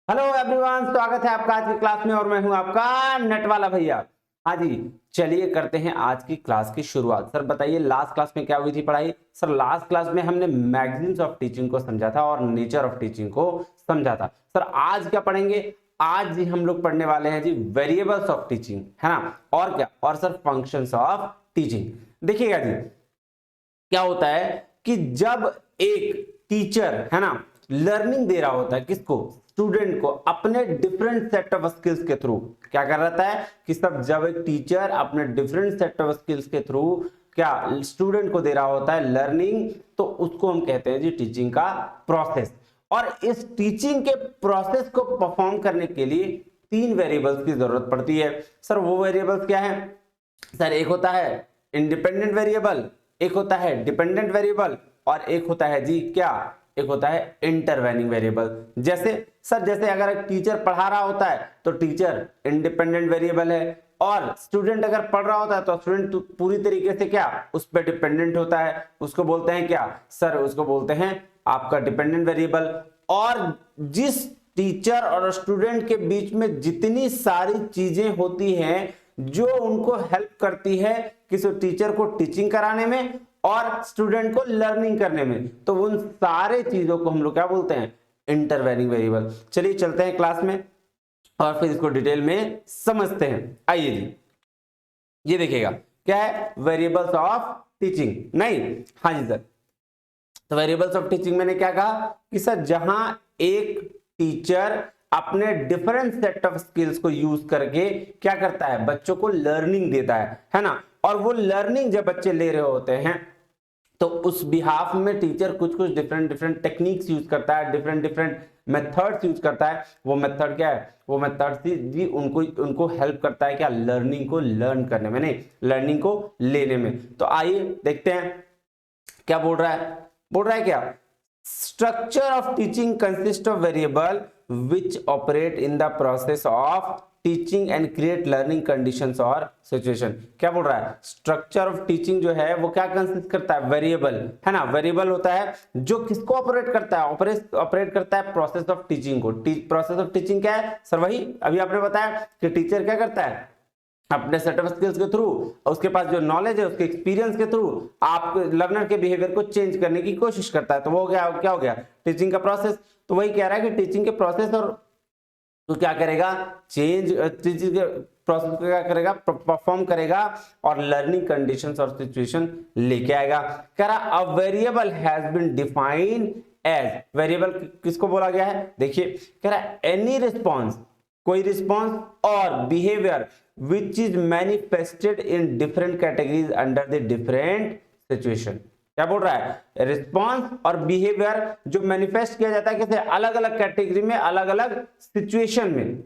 Hello everyone, स्वागत है आपका आज की क्लास में और मैं हूं आपका नेट वाला भैया। हाँ जी, चलिए करते हैं आज की क्लास की शुरुआत। सर बताइए, लास्ट क्लास में क्या हुई थी पढ़ाई? सर लास्ट क्लास में हमने मैगजीन्स ऑफ टीचिंग को समझा था और नेचर ऑफ टीचिंग को समझा था। सर आज क्या पढ़ेंगे? आज जी हम लोग पढ़ने वाले हैं जी वेरिएबल्स ऑफ टीचिंग, है ना। और क्या? और सर फंक्शंस ऑफ टीचिंग। देखिएगा जी, क्या होता है कि जब एक टीचर, है ना, लर्निंग दे रहा होता है किसको? स्टूडेंट को, अपने डिफरेंट सेट ऑफ स्किल्स के थ्रू। क्या कर रहा है कि सब जब एक टीचर अपने डिफरेंट सेट ऑफ स्किल्स के थ्रू क्या स्टूडेंट को दे रहा होता है लर्निंग, तो उसको हम कहते हैं जी टीचिंग का प्रोसेस। और इस टीचिंग के प्रोसेस को परफॉर्म करने के लिए तीन वेरिएबल्स की जरूरत पड़ती है। सर वो वेरिएबल्स क्या है? सर एक होता है इंडिपेंडेंट वेरिएबल, एक होता है डिपेंडेंट वेरिएबल और एक होता है जी क्या, एक होता है इंटरवेनिंग वेरिएबल। जैसे सर, जैसे अगर एक टीचर पढ़ा रहा होता है तो टीचर इंडिपेंडेंट वेरिएबल है, और स्टूडेंट अगर पढ़ रहा होता है तो स्टूडेंट पूरी तरीके से क्या उस पर डिपेंडेंट होता है। उसको बोलते हैं क्या सर? उसको बोलते हैं आपका डिपेंडेंट वेरिएबल। और जिस टीचर और स्टूडेंट के बीच में जितनी सारी चीजें होती हैं जो उनको हेल्प करती है किसी टीचर को टीचिंग कराने में और स्टूडेंट को लर्निंग करने में, तो उन सारे चीजों को हम लोग क्या बोलते हैं? Intervening variable. चलिए चलते हैं क्लास में और फिर इसको डिटेल में समझते हैं। आइए जी, ये देखिएगा क्या है वेरिएबल्स ऑफ टीचिंग। नहीं, हाँ जी सर, तो वेरिएबल्स ऑफ टीचिंग मैंने क्या कहा कि सर जहां एक टीचर अपने डिफरेंट सेट ऑफ स्किल्स को यूज करके क्या करता है? बच्चों को लर्निंग देता है ना। और वो लर्निंग जब बच्चे ले रहे होते हैं तो उस बिहाफ में टीचर कुछ कुछ डिफरेंट डिफरेंट टेक्निक्स यूज करता है, डिफरेंट डिफरेंट मेथड्स यूज करता है। वो मेथड क्या है? वो मेथड जी उनको उनको हेल्प करता है क्या? लर्निंग को लर्न करने में, नहीं लर्निंग को लेने में। तो आइए देखते हैं क्या बोल रहा है। बोल रहा है क्या? Structure of teaching consist of variable which operate in the process of teaching and create learning conditions और सिचुएशन। क्या बोल रहा है? स्ट्रक्चर ऑफ टीचिंग जो है वो क्या कंसिस्ट करता है? वेरिएबल, है ना। वेरिएबल होता है जो किसको ऑपरेट करता है? ऑपरेट करता है प्रोसेस ऑफ टीचिंग को। प्रोसेस ऑफ टीचिंग क्या है सर? वही अभी आपने बताया कि टीचर क्या करता है अपने सेट ऑफ स्किल्स के थ्रू, उसके पास जो नॉलेज है उसके एक्सपीरियंस के थ्रू आप लर्नर के बिहेवियर को चेंज करने की कोशिश करता है। तो वो क्या हो गया? टीचिंग का प्रोसेस। तो वही कह रहा है कि टीचिंग के प्रोसेस और तो क्या करेगा? चेंज टीचिंग के प्रोसेस को क्या करेगा? परफॉर्म करेगा और लर्निंग कंडीशंस और सिचुएशन लेके आएगा। कह रहा a variable has been defined as, variable किसको बोला गया है? देखिए कह रहा है एनी रिस्पॉन्स, कोई रिस्पॉन्स और behaviour which is manifested in different categories under the different situation. क्या बोल रहा है? रिस्पॉन्स और बिहेवियर जो मैनिफेस्ट किया जाता है कैसे? अलग अलग कैटेगरी में, अलग अलग सिचुएशन में।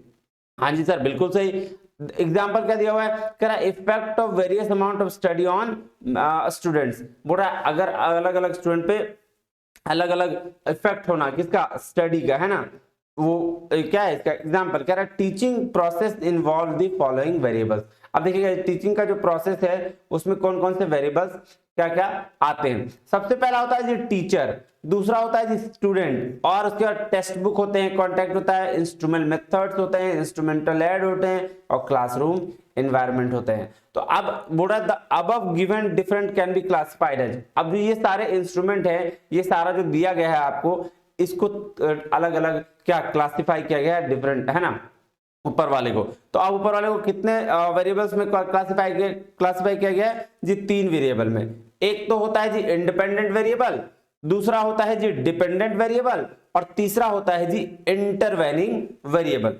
हाँ जी सर, बिल्कुल सही। एग्जाम्पल क्या दिया हुआ है? कह रहा है effect of various amount of study on students. बोल रहा है अगर अलग अलग स्टूडेंट पे अलग अलग इफेक्ट होना किसका? स्टडी का, है ना। वो क्या है इसका एग्जाम्पल? कह रहा है teaching process involve the following variables. अब देखिएगा टीचिंग का जो प्रोसेस है उसमें कौन कौन से वेरिएबल्स क्या क्या आते हैं। सबसे पहला होता है जी टीचर, दूसरा होता है जी स्टूडेंट, और उसके बाद टेक्स्ट बुक होते हैं, कॉन्टेक्ट होता है, इंस्ट्रूमेंट मेथड्स होते हैं, इंस्ट्रूमेंटल एड होते हैं और क्लासरूम एनवायरनमेंट होते हैं। तो अब बोल रहा है the above given different can be classified as. अब ये सारे इंस्ट्रूमेंट है, ये सारा जो दिया गया है आपको, इसको अलग अलग क्या क्लासिफाई किया गया है? डिफरेंट, है ना, ऊपर वाले को। तो अब ऊपर वाले को कितने वेरिएबल्स में क्लासिफाई किया गया है जी? तीन वेरिएबल में। एक तो होता है जी इंडिपेंडेंट वेरिएबल, दूसरा होता है जी डिपेंडेंट वेरिएबल और तीसरा होता है जी इंटरवेनिंग वेरिएबल।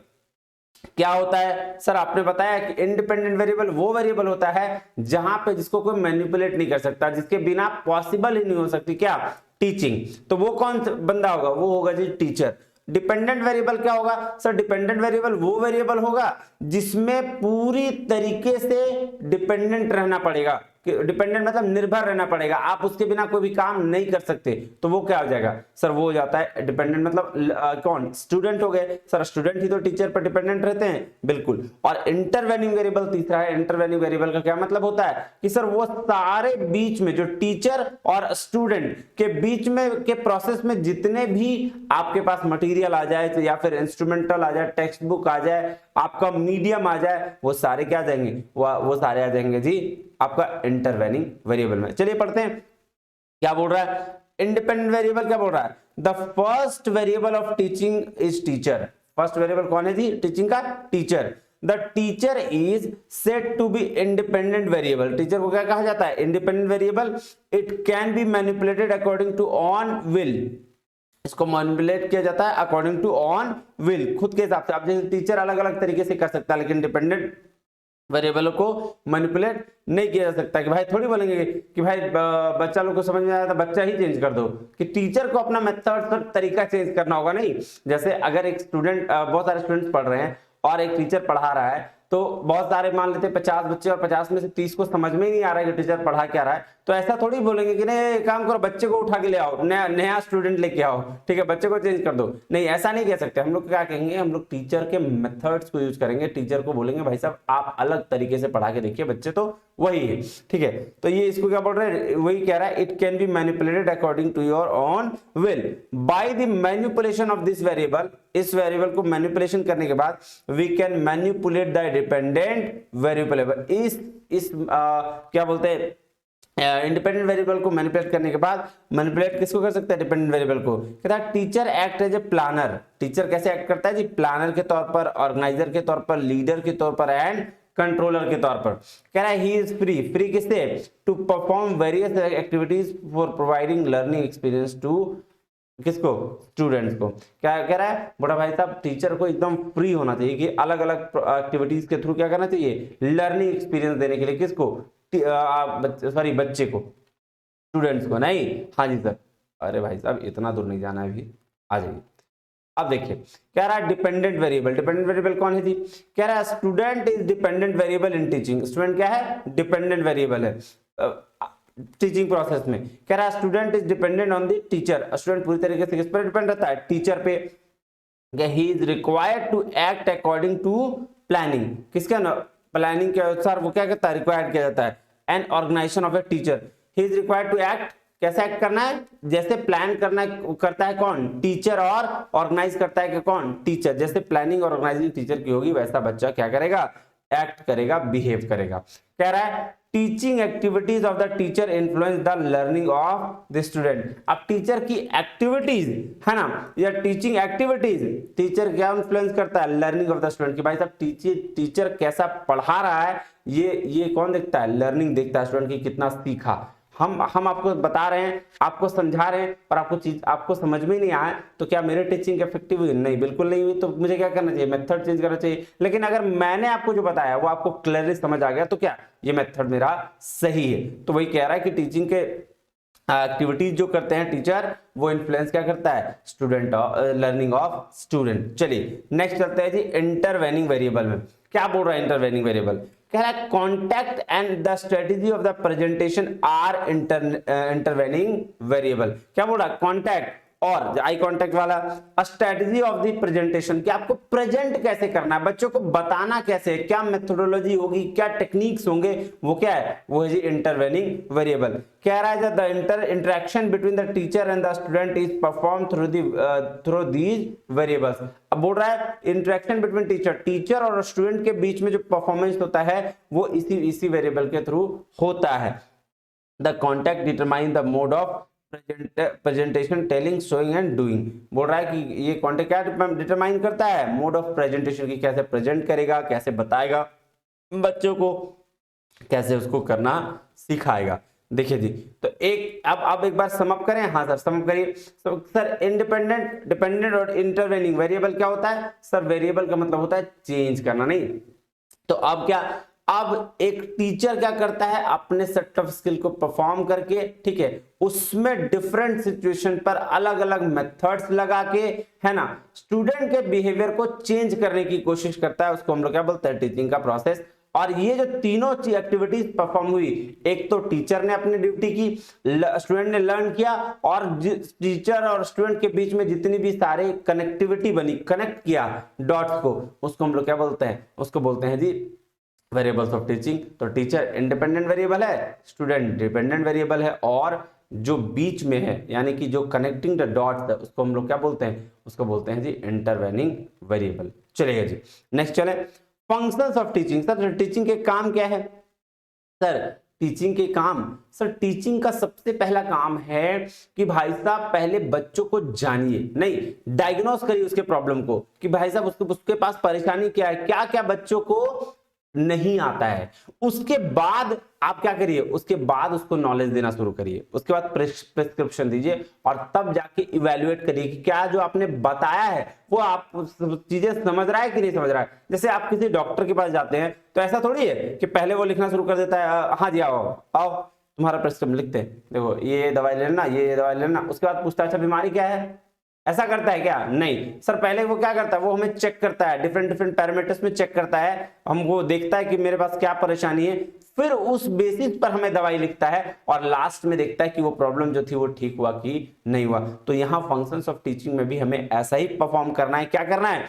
क्या होता है सर? आपने बताया कि इंडिपेंडेंट वेरिएबल वो वेरिएबल होता है जहां पे जिसको कोई मैनिपुलेट नहीं कर सकता, जिसके बिना पॉसिबल ही नहीं हो सकती क्या? टीचिंग। तो वो कौन बंदा होगा? वो होगा जी टीचर। डिपेंडेंट वेरिएबल क्या होगा सर? डिपेंडेंट वेरिएबल वो वेरिएबल होगा जिसमें पूरी तरीके से डिपेंडेंट रहना पड़ेगा। डिपेंडेंट मतलब निर्भर रहना पड़ेगा, आप उसके बिना कोई भी काम नहीं कर सकते, तो वो क्या हो जाएगा सर, वो हो जाता है डिपेंडेंट मतलब कौन, स्टूडेंट हो गए सर, स्टूडेंट ही तो टीचर पर डिपेंडेंट रहते हैं, बिल्कुल। और इंटरवेनिंग वेरिएबल तीसरा है, इंटरवेनिंग वेरिएबल का क्या मतलब होता है कि सर वो सारे बीच में जो टीचर और स्टूडेंट के बीच में के प्रोसेस में जितने भी आपके पास मटेरियल आ जाए, तो या फिर इंस्ट्रूमेंटल आ जाए, टेक्स्ट बुक आ जाए, आपका मीडियम आ जाए, वो सारे क्या आ जाएंगे, वो सारे आ जाएंगे जी आपका इंटरवेनिंग वेरिएबल में। चलिए पढ़ते हैं क्या बोल रहा है, इंडिपेंडेंट वेरिएबल क्या बोल रहा है, the first variable of teaching is teacher. First variable कौन है जी, टीचिंग का teacher. The teacher is said to be independent variable, teacher को क्या कहा जाता है, independent variable. It can be manipulated according to own will, इसको मैनिपुलेट किया जाता है अकॉर्डिंग टू ऑन विल, खुद के हिसाब से। आप जैसे टीचर अलग अलग तरीके से कर सकता है, लेकिन डिपेंडेंट वेरिएबलों को मैनिपुलेट नहीं किया जा सकता, कि भाई थोड़ी बोलेंगे कि भाई बच्चा लोग को समझ में आया तो बच्चा ही चेंज कर दो, कि टीचर को अपना मेथड तरीका चेंज करना होगा, नहीं। जैसे अगर एक स्टूडेंट, बहुत सारे स्टूडेंट्स पढ़ रहे हैं और एक टीचर पढ़ा रहा है, तो बहुत सारे मान लेते 50 बच्चे और 50 में से 30 को समझ में ही नहीं आ रहा है कि टीचर पढ़ा क्या रहा है, तो ऐसा थोड़ी बोलेंगे कि नहीं काम करो, बच्चे को उठा के ले आओ, नया स्टूडेंट लेके आओ, ठीक है, बच्चे को चेंज कर दो, नहीं ऐसा नहीं कह सकते। हम लोग क्या कहेंगे, हम लोग टीचर के मेथड्स को यूज करेंगे, टीचर को बोलेंगे भाई साहब आप अलग तरीके से पढ़ा के देखिए, बच्चे तो वही है, ठीक है। तो ये इसको क्या बोल रहे हैं, वही कह रहा है, it can be manipulated according to your own will by the manipulation of this variable. इस वेरिएबल को मैनिपुलेशन करने के बाद we can manipulate the dependent variable. क्या बोलते हैं, इंडिपेंडेंट वेरिएबल को मैनिपुलेट करने के बाद, मैनिपुलेट किसको कर सकता है, डिपेंडेंट वेरिएबल को। कहता है teacher act as a planner, teacher कैसे एक्ट करता है जी, प्लानर के तौर पर, ऑर्गेनाइजर के तौर पर, लीडर के तौर पर एंड कंट्रोलर के तौर पर। कह रहा है ही इज फ्री, फ्री किससे, to perform various activities for providing learning experience to किसको, स्टूडेंट्स को। क्या कह रहा है बड़ा भाई साहब, टीचर को एकदम फ्री होना चाहिए कि अलग अलग एक्टिविटीज के थ्रू क्या करना चाहिए, लर्निंग एक्सपीरियंस देने के लिए किसको, सॉरी बच्चे को, स्टूडेंट्स को, नहीं। हाँ जी सर, अरे भाई साहब इतना दूर नहीं जाना है अभी, आ जाइए। अब देखिए कह रहा है डिपेंडेंट वेरिएबल, डिपेंडेंट वेरिएबल कौन है जी, कह रहा है student is dependent variable in teaching. Student क्या है, डिपेंडेंट वेरिएबल है टीचिंग प्रोसेस में। कह रहा है student is dependent on the teacher, student पूरी तरीके से किस पर डिपेंड रहता है, टीचर पे। He is required to act according to planning, किसके प्लानिंग के अनुसार वो क्या करता है, रिक्वायर्ड किया जाता है, and organisation of a teacher. He is required to act, कैसे एक्ट करना है, जैसे प्लान करना करता है कौन, टीचर, और ऑर्गेनाइज करता है कि कौन, टीचर। जैसे प्लानिंग और ऑर्गेनाइजिंग टीचर की होगी, वैसा बच्चा क्या करेगा, एक्ट करेगा, बिहेव करेगा। कह रहा है teaching activities of the teacher influence the learning of the student. अब टीचर की एक्टिविटीज है ना, या टीचिंग एक्टिविटीज, टीचर क्या इन्फ्लुएंस करता है, लर्निंग ऑफ द स्टूडेंट, कि भाई साहब टीचर कैसा पढ़ा रहा है, ये कौन देखता है, लर्निंग देखता है, स्टूडेंट की कितना सीखा। हम आपको बता रहे हैं, आपको समझा रहे हैं, पर आपको समझ में नहीं आया, तो क्या मेरी टीचिंग इफेक्टिव हुई, नहीं बिल्कुल नहीं हुई। तो मुझे क्या करना चाहिए, मेथड चेंज करना चाहिए। लेकिन अगर मैंने आपको जो बताया वो आपको क्लियरली समझ आ गया, तो क्या ये मेथड मेरा सही है। तो वही कह रहा है कि टीचिंग के एक्टिविटीज जो करते हैं टीचर, वो इन्फ्लुएंस क्या करता है, स्टूडेंट लर्निंग ऑफ स्टूडेंट। चलिए नेक्स्ट चलते हैं जी इंटरवेनिंग वेरिएबल में। क्या बोल रहा है इंटरवेनिंग वेरिएबल, कह रहा है contact and the strategy of the presentation are intervening variable. क्या बोल रहा है, कॉन्टेक्ट और आई कांटेक्ट वाला, स्ट्रेटजी ऑफ द प्रेजेंटेशन, कि आपको प्रेजेंट कैसे करना है, बच्चों को बताना कैसे, क्या मेथोडोलॉजी होगी, क्या टेक्निक्स होंगे, वो क्या है, वो है जी इंटरवेनिंग वेरिएबल। कह रहा है the interaction between the teacher and the student is perform through these variables. अब बोल रहा है इंटरेक्शन बिटवीन टीचर और स्टूडेंट के बीच में जो परफॉर्मेंस होता है वो इसी वेरिएबल के थ्रू होता है। The contact determine the mode of presentation, telling, showing and doing. बोल रहा है कि ये कॉन्टेक्ट क्या डिटरमाइन करता है, मोड ऑफ प्रेजेंटेशन की, कैसे प्रेजेंट करेगा, कैसे बताएगा बच्चों को, कैसे उसको करना सिखाएगा। देखिए जी, तो अब एक बार सम अप करें। हाँ सर सम अप करिए। तो सर इंडिपेंडेंट, डिपेंडेंट और इंटरवेनिंग वेरिएबल क्या होता है सर, वेरिएबल का मतलब होता है चेंज करना, नहीं। तो अब क्या, अब एक टीचर क्या करता है, अपने सेट ऑफ स्किल को परफॉर्म करके, ठीक है, उसमें डिफरेंट सिचुएशन पर अलग अलग मेथड्स लगा के, है ना, स्टूडेंट के बिहेवियर को चेंज करने की कोशिश करता है। उसको हम लोग क्या बोलते हैं, टीचिंग का प्रोसेस और ये जो तीनों एक्टिविटीज परफॉर्म हुई, एक तो टीचर ने अपनी ड्यूटी की, स्टूडेंट ने लर्न किया, और टीचर और स्टूडेंट के बीच में जितनी भी सारे कनेक्टिविटी बनी, कनेक्ट किया डॉट्स को, उसको हम लोग क्या बोलते हैं, उसको बोलते हैं जी वेरिएबल्स ऑफ टीचिंग। तो टीचर इंडिपेंडेंट वेरिएबल है, स्टूडेंट डिपेंडेंट वेरिएबल है, और जो बीच में है यानी कि जो कनेक्टिंग द डॉट्स है उसको हम लोग क्या बोलते हैं, उसको बोलते हैं जी इंटरवेनिंग वेरिएबल। चलिए जी नेक्स्ट चले, functions of teaching. Sir teaching के काम क्या है? सर टीचिंग के काम, सर टीचिंग का सबसे पहला काम है कि भाई साहब पहले बच्चों को जानिए, नहीं डायग्नोस करिए उसके प्रॉब्लम को, कि भाई साहब उसके पास परेशानी क्या है, क्या क्या बच्चों को नहीं आता है। उसके बाद आप क्या करिए, उसके बाद उसको नॉलेज देना शुरू करिए, उसके बाद प्रिस्क्रिप्शन दीजिए, और तब जाके इवैल्यूएट करिए कि क्या जो आपने बताया है वो आप चीजें समझ रहा है कि नहीं समझ रहा है। जैसे आप किसी डॉक्टर के पास जाते हैं तो ऐसा थोड़ी है कि पहले वो लिखना शुरू कर देता है, हाँ जी आओ आओ तुम्हारा प्रिस्क्रिप्शन लिखते हैं, देखो ये दवाई लेना, ये दवाई लेना, उसके बाद पूछता है अच्छा बीमारी क्या है, ऐसा करता है क्या? नहीं सर, पहले वो क्या करता है, वो हमें चेक करता है, डिफरेंट डिफरेंट पैरामीटर्स में चेक करता है, हमको देखता है कि मेरे पास क्या परेशानी है, फिर उस बेसिस पर हमें दवाई लिखता है, और लास्ट में देखता है कि वो प्रॉब्लम जो थी वो ठीक हुआ कि नहीं हुआ। तो यहाँ फंक्शंस ऑफ टीचिंग में भी हमें ऐसा ही परफॉर्म करना है। क्या करना है?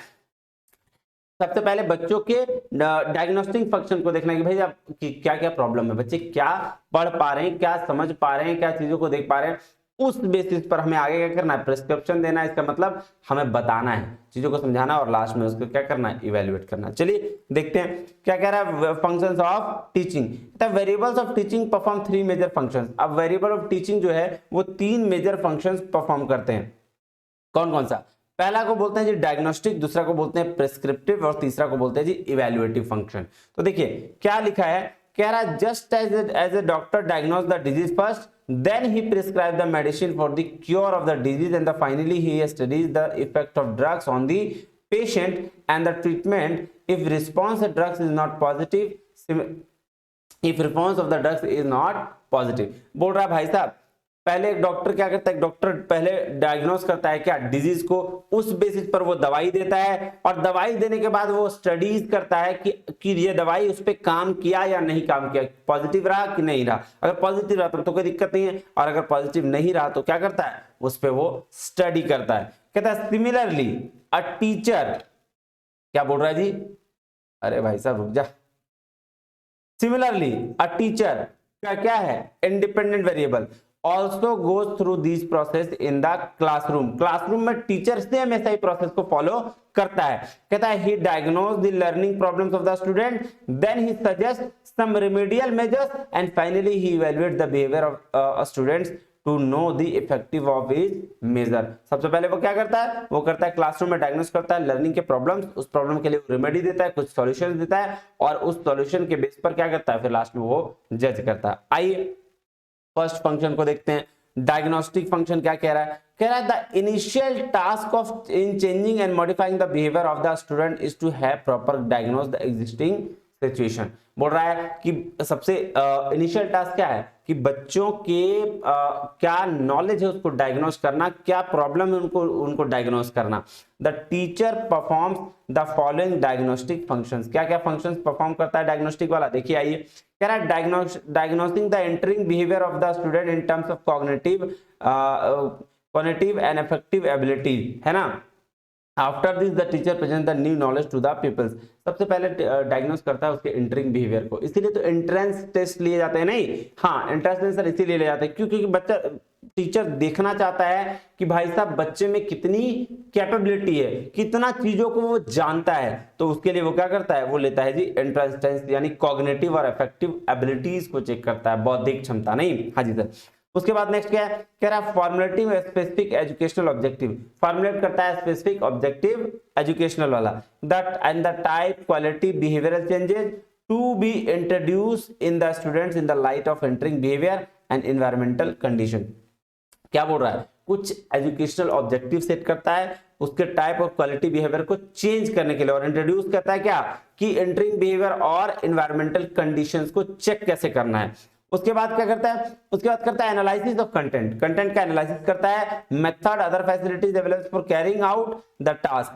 सबसे पहले बच्चों के डायग्नोस्टिक फंक्शन को देखना है कि भाई आप क्या क्या प्रॉब्लम है, बच्चे क्या पढ़ पा रहे हैं, क्या समझ पा रहे हैं, क्या चीजों को देख पा रहे हैं, उस बेसिस पर हमें आगे क्या करना है, प्रिस्क्रिप्शन देना है। इसका मतलब हमें बताना है, चीजों को समझाना, और लास्ट में उसको क्या करना है, इवैल्यूएट करना। चलिए देखते हैं क्या कह रहा है functions of teaching. The variables of teaching perform 3 major functions. अब वेरिएबल ऑफ टीचिंग जो है वो 3 मेजर फंक्शंस परफॉर्म करते हैं। कौन कौन सा? पहला को बोलते हैं जी डायग्नोस्टिक, दूसरा को बोलते हैं प्रिस्क्रिप्टिव, और तीसरा को बोलते हैं जी इवैल्यूएटिव फंक्शन। तो देखिए क्या लिखा है, कह रहा है just as a doctor diagnose the disease first, then he prescribed the medicine for the cure of the disease, and finally he studies the effect of drugs on the patient and the treatment if response of drugs is not positive, if response of the drugs is not positive। बोल रहा है भाई साहब पहले एक doctor क्या करता है, डॉक्टर पहले डायग्नोस करता है क्या, डिजीज को, उस बेसिस पर वो दवाई देता है, और दवाई देने के बाद वो स्टडीज करता है कि ये दवाई उस पर काम किया या नहीं काम किया, पॉजिटिव रहा कि नहीं रहा। अगर पॉजिटिव रहा तो कोई दिक्कत नहीं है, और अगर पॉजिटिव नहीं रहा तो क्या करता है, उस पर वो स्टडी करता है। कहता है सिमिलरली अ टीचर, क्या बोल रहा है जी, अरे भाई साहब रुक जा, सिमिलरली अ टीचर क्या है, independent variable, also goes through these process in the classroom। Classroom में टीचर से हमेशा ही प्रोसेस को फॉलो करता है। कहता है he diagnose the learning problems of the student, then he suggests some remedial measures, and finally he evaluates the behavior of students to know the effective of his measure। सबसे पहले वो क्या करता है, वो करता है क्लासरूम में डायग्नोस करता है लर्निंग के प्रॉब्लम्स, उस प्रॉब्लम के लिए रेमेडी देता है, कुछ सॉल्यूशंस देता है, और उस सॉल्यूशन के बेस पर क्या करता है, फिर लास्ट में वो जज करता है। आइए फर्स्ट फंक्शन को देखते हैं। डायग्नोस्टिक फंक्शन क्या कह रहा है, कह रहा है the initial task of in changing and modifying the behaviour of the student is to have proper diagnose the existing situation. बोल रहा है कि सबसे इनिशियल टास्क क्या है कि बच्चों के क्या नॉलेज है उसको डायग्नोस करना, क्या प्रॉब्लम है उनको डायग्नोस करना। The teacher performs the following diagnostic functions. क्या क्या फंक्शंस परफॉर्म करता है डायग्नोस्टिक वाला, देखिए आइए। कह रहा है diagnosing the entering behaviour of the student in terms of cognitive and affective ability, है ना। After this the teacher present the new knowledge to the peoples. सबसे पहले डायग्नोस करता है उसके एंटरिंग बिहेवियर को, इसीलिए तो एंट्रेंस टेस्ट लिए जाते हैं, नहीं हाँ एंट्रेंस टेस्ट सर इसीलिए ले जाते हैं क्योंकि बच्चा टीचर देखना चाहता है कि भाई साहब बच्चे में कितनी कैपेबिलिटी है, कितना चीजों को वो जानता है, तो उसके लिए वो क्या करता है, वो लेता है जी एंट्रेंस टेस्ट, यानी कॉग्निटिव और अफेक्टिव एबिलिटीज को चेक करता है, बौद्धिक क्षमता, नहीं हाँ जी सर। उसके बाद नेक्स्ट क्या है, कह रहा है formulative specific educational objective. Formulate करता है स्पेसिफिक ऑब्जेक्टिव एजुकेशनल वाला। That and the type quality behavioural changes to be introduced in the students in the light of entering behaviour and environmental condition. क्या बोल रहा है, कुछ एजुकेशनल ऑब्जेक्टिव सेट करता है, उसके टाइप और क्वालिटी बिहेवियर को चेंज करने के लिए, और इंट्रोड्यूस करता है क्या कि एंटरिंग बिहेवियर और एनवायरमेंटल कंडीशंस को चेक कैसे करना है। उसके बाद क्या करता है, उसके बाद करता है एनालिसिस ऑफ कंटेंट, कंटेंट का एनालिसिस करता है, method other facilities available for carrying out the task.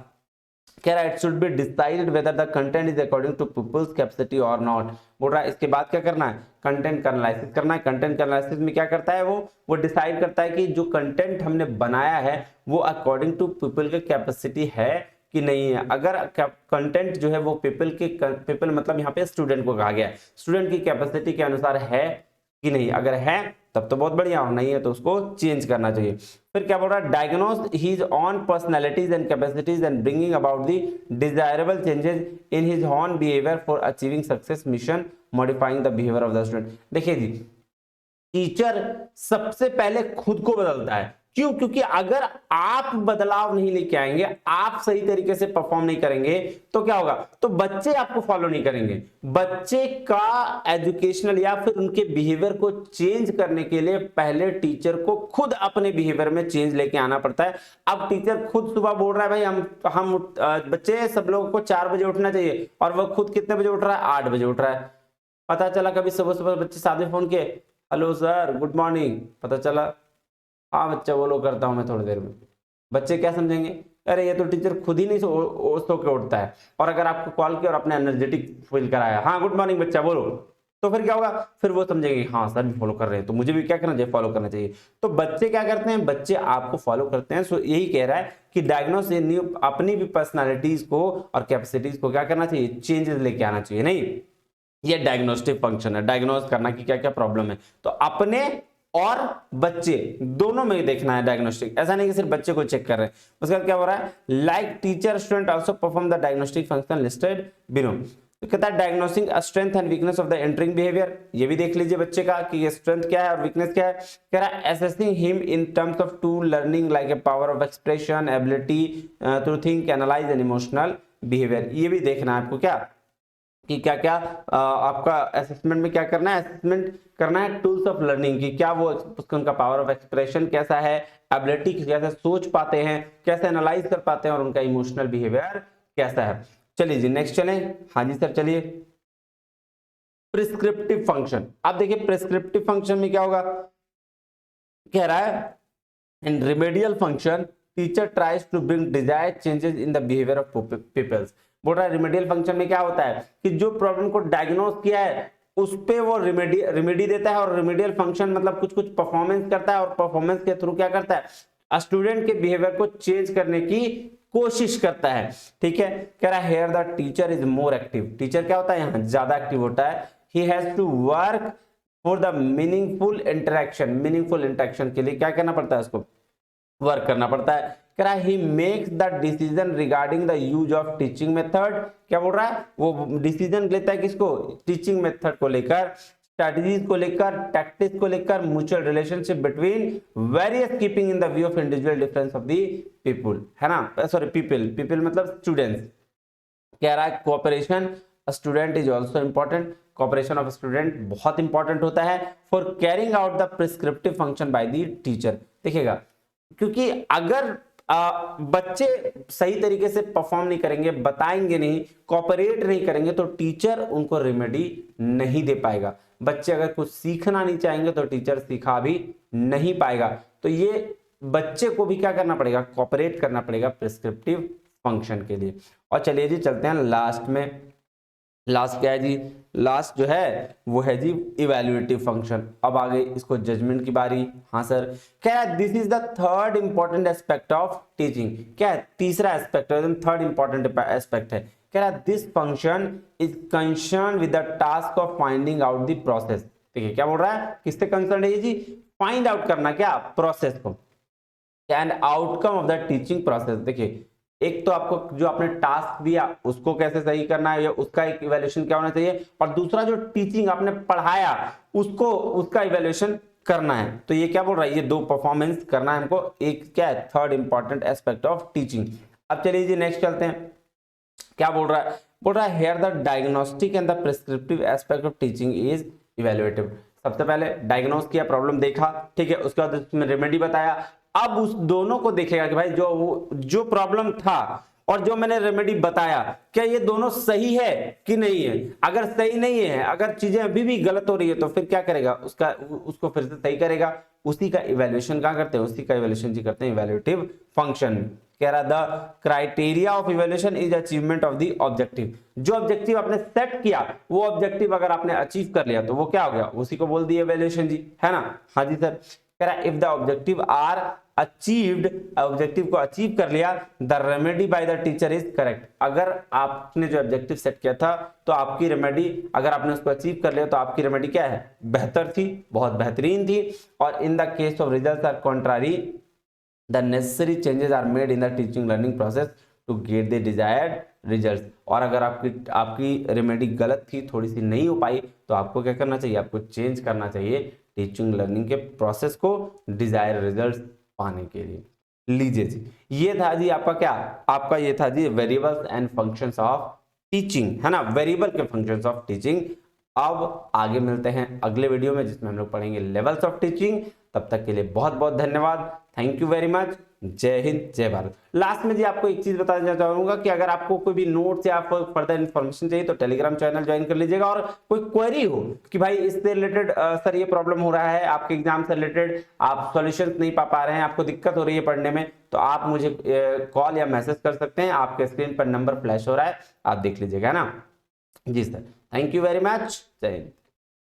कह रहा है it should be decided whether the content is according to peoples capacity और नॉट। बोल रहा है इसके बाद क्या करना है, कंटेंट का एनालिसिस करना है। कंटेंट का एनालिसिस में क्या करता है वो डिसाइड करता है कि जो कंटेंट हमने बनाया है वो अकॉर्डिंग टू पीपल के कैपेसिटी है कि नहीं है। अगर कंटेंट जो है वो पीपल मतलब यहाँ पे स्टूडेंट को कहा गया है, स्टूडेंट की कैपेसिटी के अनुसार है कि नहीं, अगर है तब तो बहुत बढ़िया, और नहीं है तो उसको चेंज करना चाहिए। फिर क्या बोल रहा है, diagnose his on personalities and capacities and bringing about the desirable changes in his on behaviour for achieving success mission modifying the behaviour of the student. देखिए जी, टीचर सबसे पहले खुद को बदलता है। क्यों? क्योंकि अगर आप बदलाव नहीं लेके आएंगे, आप सही तरीके से परफॉर्म नहीं करेंगे तो क्या होगा, तो बच्चे आपको फॉलो नहीं करेंगे। बच्चे का एजुकेशनल या फिर उनके बिहेवियर को चेंज करने के लिए पहले टीचर को खुद अपने बिहेवियर में चेंज लेके आना पड़ता है। अब टीचर खुद सुबह बोल रहा है भाई हम बच्चे सब लोगों को 4 बजे उठना चाहिए, और वह खुद कितने बजे उठ रहा है, 8 बजे उठ रहा है। पता चला कभी सुबह सुबह बच्चे सादे फोन के हेलो सर गुड मॉर्निंग, पता चला हाँ बच्चा बोलो करता हूं मैं थोड़ी देर में। बच्चे क्या समझेंगे, अरे ये तो टीचर खुद ही नहीं सो के उठता है। और अगर आपको कॉल किया और अपने एनर्जेटिक फील कराया, हाँ गुड मॉर्निंग बच्चा बोलो, तो फिर क्या होगा, फिर वो समझेंगे हाँ सर भी फॉलो कर रहे हैं तो मुझे भी क्या करना चाहिए, फॉलो करना चाहिए। तो बच्चे क्या करते हैं, बच्चे आपको फॉलो करते हैं। सो यही कह रहा है कि डायग्नोस अपनी भी पर्सनैलिटीज को और कैपेसिटीज को क्या करना चाहिए, चेंजेस लेके आना चाहिए। नहीं, ये डायग्नोस्टिक फंक्शन है, डायग्नोस करना कि क्या क्या प्रॉब्लम है। तो अपने और बच्चे दोनों में देखना है डायग्नोस्टिक, ऐसा नहीं कि सिर्फ बच्चे को चेक कर रहे हैं। उसके बाद क्या हो रहा है, like teacher student also perform the diagnostic function listed below. तो कहता है diagnosing strength and weakness of the entering behaviour, ये भी देख लीजिए बच्चे का कि ये स्ट्रेंथ क्या है और वीकनेस क्या है। कह रहा है assessing him in terms of to learning like a power of expression, ability to think, analyse and emotional behaviour. ये भी देखना है आपको क्या कि क्या क्या आपका असेसमेंट में क्या करना है, असेसमेंट करना है टूल्स ऑफ लर्निंग की क्या वो उसका उनका पावर ऑफ एक्सप्रेशन कैसा है, एबिलिटी कैसे सोच पाते हैं, कैसे एनालाइज कर पाते हैं, और उनका इमोशनल बिहेवियर कैसा है। चलिए जी नेक्स्ट चलें। हाँ जी सर चलिए। प्रिस्क्रिप्टिव फंक्शन, अब देखिए प्रिस्क्रिप्टिव फंक्शन में क्या होगा, कह रहा है in remedial function teacher tries to bring desired changes in the behaviour of peoples. बोल रहा है रिमेडियल फंक्शन में क्या होता है कि जो प्रॉब्लम को डायग्नोस किया है उस पे वो रिमेडी देता है, और रिमेडियल फंक्शन मतलब कुछ कुछ परफॉर्मेंस करता है, और परफॉर्मेंस के थ्रू क्या करता है, स्टूडेंट के बिहेवियर को चेंज करने की कोशिश करता है। ठीक है, कह रहा है here the teacher is more active. Teacher क्या होता है यहाँ ज्यादा एक्टिव होता है। He has to work for the meaningful interaction, meaningful interaction के लिए क्या करना पड़ता है, उसको वर्क करना पड़ता है। कह रहा है he makes the decision regarding the use of teaching method। क्या बोल रहा है, वो डिसीजन लेता है किसको, टीचिंग मेथड को लेकर, स्ट्रेटजीज को लेकर, टैक्टिक्स को लेकर, mutual relationship between various keeping in the view of individual difference of the people, है ना, सॉरी पीपल मतलब स्टूडेंट्स। कह रहा है cooperation student is also important, cooperation of student बहुत इंपॉर्टेंट होता है for carrying out the prescriptive function by the teacher. देखिएगा क्योंकि अगर बच्चे सही तरीके से परफॉर्म नहीं करेंगे, बताएंगे नहीं, कोऑपरेट नहीं करेंगे, तो टीचर उनको रेमेडी नहीं दे पाएगा। बच्चे अगर कुछ सीखना नहीं चाहेंगे तो टीचर सिखा भी नहीं पाएगा। तो ये बच्चे को भी क्या करना पड़ेगा, कोऑपरेट करना पड़ेगा प्रिस्क्रिप्टिव फंक्शन के लिए। और चलिए जी चलते हैं लास्ट में। लास्ट क्या है जी, लास्ट जो है वो है जी इवैल्यूएटिव फंक्शन। अब आगे इसको जजमेंट की बारी। हाँ सर, क्या है this is the third important aspect of teaching. क्या है तीसरा एस्पेक्ट है, थर्ड इंपॉर्टेंट एस्पेक्ट है। कह रहा है this function is concern with the task of finding out the process. देखिए क्या बोल रहा है, किससे कंसर्न है ये जी, फाइंड आउट करना क्या, प्रोसेस को, and outcome of the teaching process. देखिए एक तो आपको जो आपने टास्क दिया उसको कैसे सही करना है, या उसका एक इवैल्यूएशन क्या होना चाहिए, और दूसरा जो टीचिंग आपने पढ़ाया उसको उसका इवैल्यूएशन करना है। तो ये क्या बोल रहा है, ये दो परफॉर्मेंस करना है हमको, एक क्या है third important aspect of teaching. अब चलिए जी नेक्स्ट चलते हैं। क्या बोल रहा है, बोल रहा है here the diagnostic and the prescriptive aspect of teaching is evaluative. सबसे पहले डायग्नोस किया, प्रॉब्लम देखा, ठीक है, उसके बाद उसमें रेमेडी बताया। अब उस दोनों को देखेगा कि भाई जो प्रॉब्लम था और जो मैंने रेमेडी बताया क्या ये दोनों सही है कि नहीं है। अगर सही नहीं है, अगर चीजें अभी भी गलत हो रही है, तो फिर क्या करेगा, उसको फिर से सही करेगा। उसी का इवैल्यूएशन कहाँ करते हैं, उसी का इवैल्यूएशन जी करते हैं इवैल्यूएटिव फंक्शन में। कह रहा the criteria of evaluation is achievement of the objective. जो ऑब्जेक्टिव आपने सेट किया वो ऑब्जेक्टिव अगर आपने अचीव कर लिया तो वो क्या हो गया, उसी को बोल दिया इवैल्यूएशन जी, है ना। हाँ जी सर। कह रहा if the objective are achieved, objective को अचीव कर लिया, the remedy by the teacher is correct. अगर आपने जो ऑब्जेक्टिव सेट किया था तो आपकी रेमेडी, अगर आपने उसको अचीव कर लिया तो आपकी रेमेडी क्या है, बेहतर थी, बहुत बेहतरीन थी। और in the case of results are contrary, the necessary changes are made in the teaching learning process to get the desired results. और अगर आपकी रेमेडी गलत थी, थोड़ी सी नहीं हो पाई, तो आपको क्या करना चाहिए, आपको चेंज करना चाहिए टीचिंग लर्निंग के प्रोसेस को डिजायर रिजल्ट्स पाने के लिए। लीजिए जी, ये था जी आपका क्या, आपका ये था जी variables and functions of teaching, है ना, वेरिएबल के फंक्शंस ऑफ टीचिंग। अब आगे मिलते हैं अगले वीडियो में जिसमें हम लोग पढ़ेंगे लेवल्स ऑफ टीचिंग। तब तक के लिए बहुत बहुत धन्यवाद, थैंक यू वेरी मच, जय हिंद जय भारत। लास्ट में जी आपको एक चीज बताना चाहूंगा कि अगर आपको कोई भी नोट्स या फर्दर इन्फॉर्मेशन चाहिए तो टेलीग्राम चैनल ज्वाइन कर लीजिएगा। और कोई क्वेरी हो कि भाई इससे रिलेटेड सर ये प्रॉब्लम हो रहा है, आपके एग्जाम से रिलेटेड आप सॉल्यूशन नहीं पा रहे हैं, आपको दिक्कत हो रही है पढ़ने में, तो आप मुझे कॉल या मैसेज कर सकते हैं। आपके स्क्रीन पर नंबर फ्लैश हो रहा है, आप देख लीजिएगा ना। जी sir, thank you very much, जय हिंद।